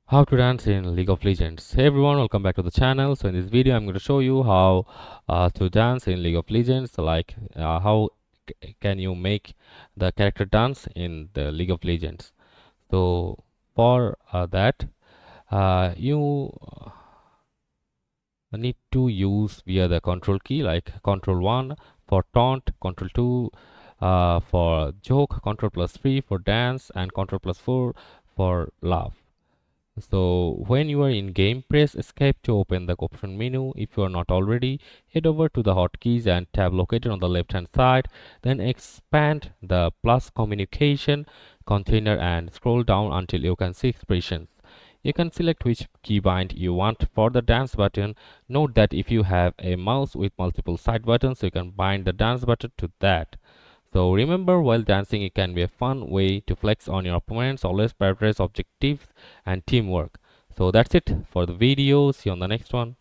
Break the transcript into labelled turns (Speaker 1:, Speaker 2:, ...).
Speaker 1: How to dance in League of Legends. Hey everyone, welcome back to the channel. So in this video I'm going to show you how to dance in League of Legends, like how can you make the character dance in the League of Legends. So for that you need to use via the control key, like control 1 for taunt, control 2 for joke, control plus 3 for dance, and control plus 4 for laugh. So when you are in game, press escape to open the option menu. If you are not already, head over to the hotkeys and tab located on the left hand side. Then expand the plus communication container and scroll down until you can see expressions. You can select which keybind you want for the dance button. Note that if you have a mouse with multiple side buttons, you can bind the dance button to that. So remember, while dancing, it can be a fun way to flex on your opponents. Always prioritize objectives and teamwork. So that's it for the video. See you on the next one.